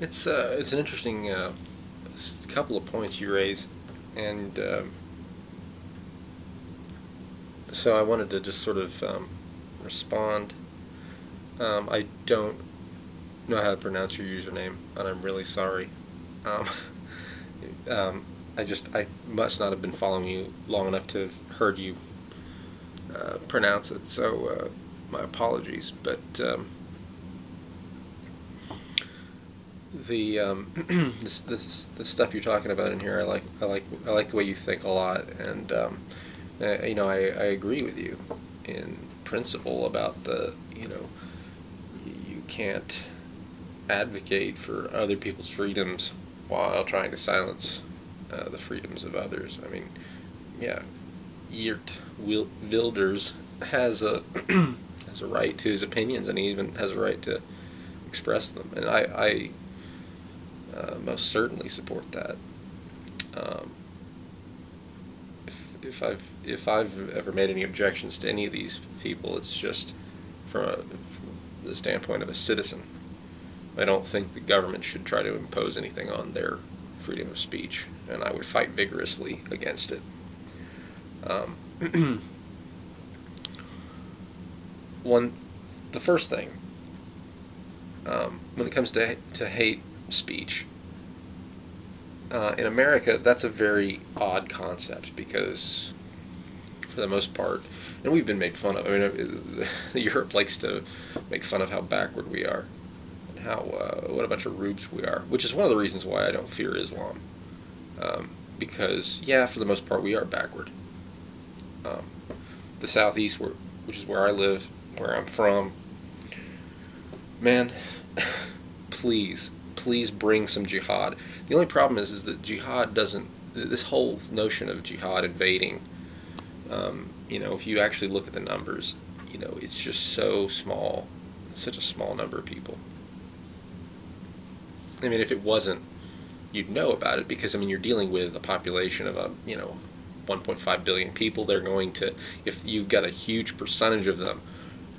It's an interesting couple of points you raise, and so I wanted to just sort of respond. I don't know how to pronounce your username, and I'm really sorry. Um, I must not have been following you long enough to have heard you pronounce it. So my apologies. But the stuff you're talking about in here, I like the way you think a lot, and I agree with you in principle about you can't advocate for other people's freedoms while trying to silence the freedoms of others. I mean, yeah, Geert Wilders has a has a right to his opinions, and he even has a right to express them, and I most certainly support that. Um, if I've ever made any objections to any of these people, it's just from the standpoint of a citizen. I don't think the government should try to impose anything on their freedom of speech, and I would fight vigorously against it. Um, one, the first thing, when it comes to hate speech, in America, that's a very odd concept because, for the most part, and we've been made fun of. I mean, Europe likes to make fun of how backward we are and how what a bunch of rubes we are, which is one of the reasons why I don't fear Islam. Because, yeah, for the most part, we are backward. Um, the southeast, which is where I live, where I'm from, man, please bring some jihad. The only problem is that jihad doesn't. This whole notion of jihad invading, if you actually look at the numbers, it's just so small. It's such a small number of people. I mean, if it wasn't, you'd know about it because I mean, you're dealing with a population of 1.5 billion people. They're going to, if you've got a huge percentage of them,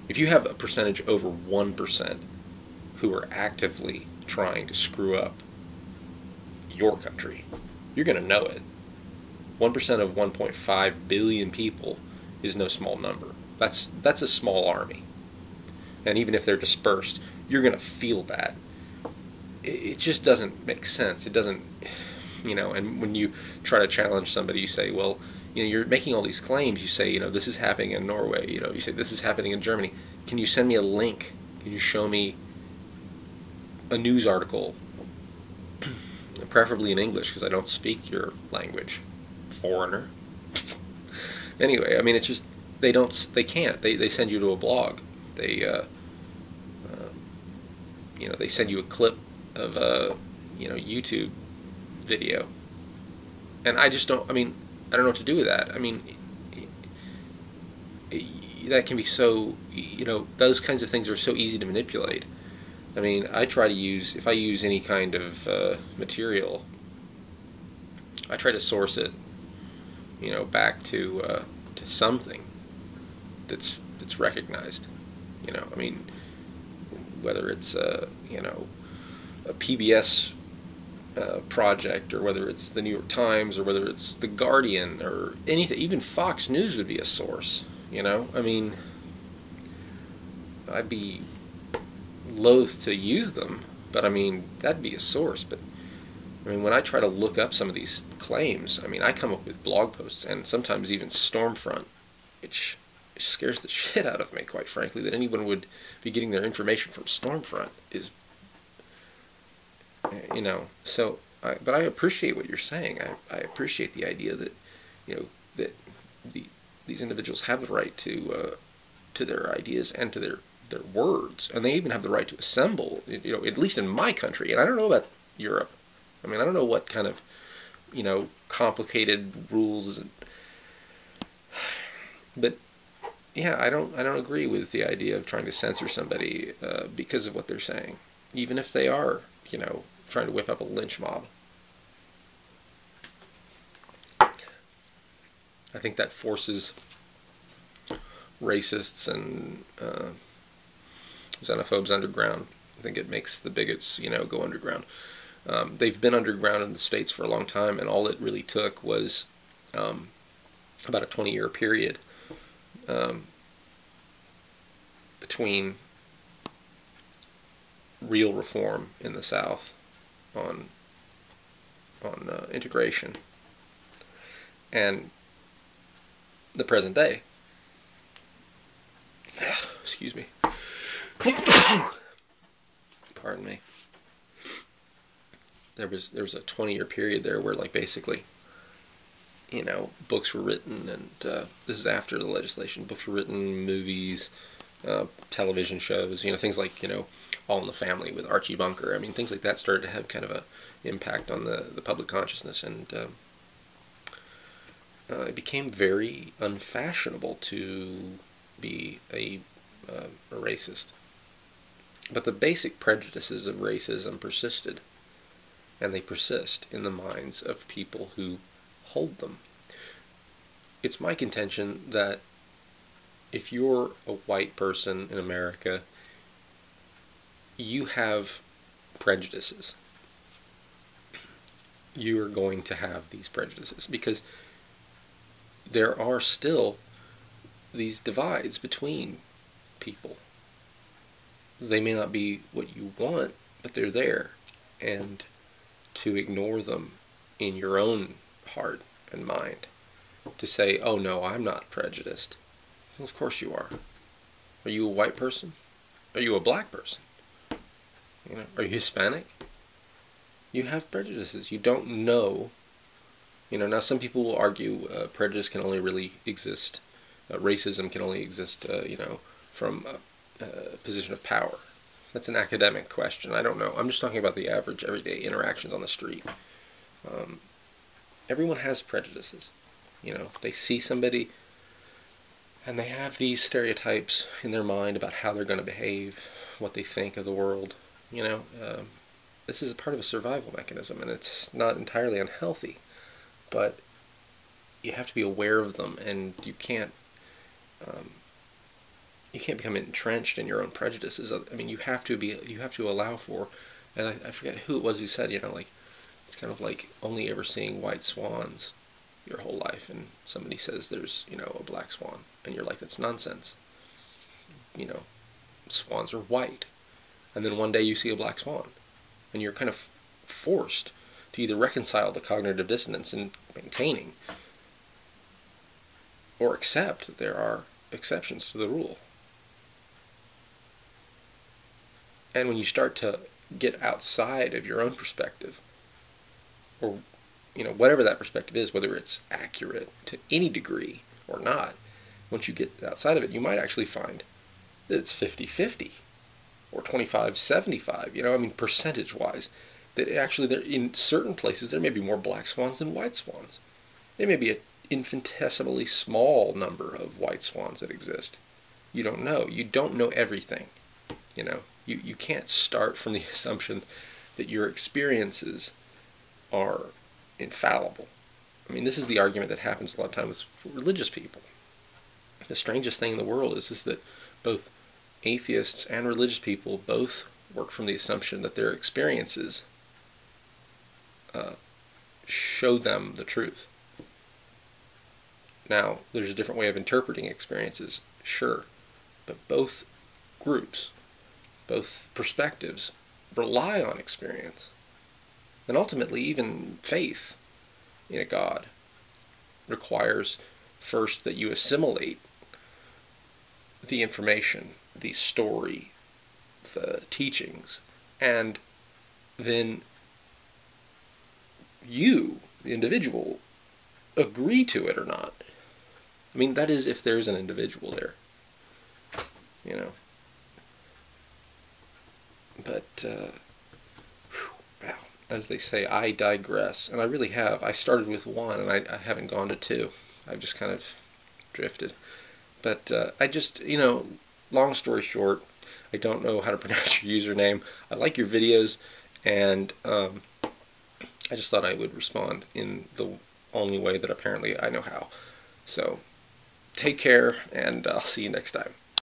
if you have a percentage over 1% who are actively trying to screw up your country, you're going to know it. 1% of 1.5 billion people is no small number. That's a small army. And even if they're dispersed, you're going to feel that. It just doesn't make sense. It doesn't, and when you try to challenge somebody, you say, well, you're making all these claims. You say, this is happening in Norway. You say this is happening in Germany. Can you send me a link? Can you show me a news article, preferably in English because I don't speak your language, foreigner. Anyway, I mean, it's just they can't. They send you to a blog. They they send you a clip of a YouTube video, and I just don't. I mean, I don't know what to do with that. I mean, that can be so. Those kinds of things are so easy to manipulate. I mean, I try to use if I use any kind of material, I try to source it, back to something that's recognized. I mean, whether it's a PBS project, or whether it's the New York Times, or whether it's the Guardian, or anything. Even Fox News would be a source. I mean, I'd be loath to use them, but I mean that'd be a source. But I mean, when I try to look up some of these claims, I mean, I come up with blog posts and sometimes even Stormfront, which scares the shit out of me, quite frankly, that anyone would be getting their information from Stormfront is, So, but I appreciate what you're saying. I appreciate the idea that, that the, these individuals have the right to their ideas and to their words, and they even have the right to assemble. At least in my country, and I don't know about Europe. I mean, I don't know what kind of complicated rules, but yeah, I don't agree with the idea of trying to censor somebody because of what they're saying, even if they are trying to whip up a lynch mob. I think that forces racists and xenophobes underground think it makes the bigots, go underground. They've been underground in the States for a long time, and all it really took was about a 20-year period um, between real reform in the South on integration and the present day. Excuse me. Pardon me. There was a 20-year period there where, like, basically, books were written, and this is after the legislation. Books were written, movies, television shows, things like, All in the Family with Archie Bunker. I mean, things like that started to have kind of a impact on the public consciousness, and it became very unfashionable to be a racist. But the basic prejudices of racism persisted, and they persist in the minds of people who hold them. It's my contention that if you're a white person in America, you have prejudices. You are going to have these prejudices because there are still these divides between people. They may not be what you want, but they're there. And to ignore them in your own heart and mind, to say, oh no, I'm not prejudiced. Well, of course you are. Are you a white person? Are you a black person? Are you Hispanic? You have prejudices. You don't know. Now some people will argue prejudice can only really exist, racism can only exist, from a position of power. That's an academic question. I don't know. I'm just talking about the average, everyday interactions on the street. Everyone has prejudices. They see somebody and they have these stereotypes in their mind about how they're going to behave, what they think of the world. This is a part of a survival mechanism, and it's not entirely unhealthy, but you have to be aware of them, and you can't become entrenched in your own prejudices. I mean, you have to allow for, and I forget who it was who said, like, it's kind of like only ever seeing white swans your whole life, and somebody says there's, a black swan, and you're like, that's nonsense. Swans are white, and then one day you see a black swan, and you're kind of forced to either reconcile the cognitive dissonance in maintaining or accept that there are exceptions to the rule. And when you start to get outside of your own perspective, or whatever that perspective is, whether it's accurate to any degree or not, once you get outside of it, you might actually find that it's 50-50 or 25-75, percentage-wise, that actually there, in certain places there may be more black swans than white swans. There may be an infinitesimally small number of white swans that exist. You don't know. You don't know everything. You can't start from the assumption that your experiences are infallible. This is the argument that happens a lot of times with religious people. The strangest thing in the world is that both atheists and religious people both work from the assumption that their experiences show them the truth. Now, there's a different way of interpreting experiences, sure, but both groups, both perspectives, rely on experience. And ultimately, even faith in a God requires first that you assimilate the information, the story, the teachings, and then you, the individual, agree to it or not. That is if there's an individual there. But, wow, as they say, I digress. And I really have. I started with one, and I haven't gone to two. I've just kind of drifted. But I just, long story short, I don't know how to pronounce your username. I like your videos, and I just thought I would respond in the only way that apparently I know how. So, take care, and I'll see you next time.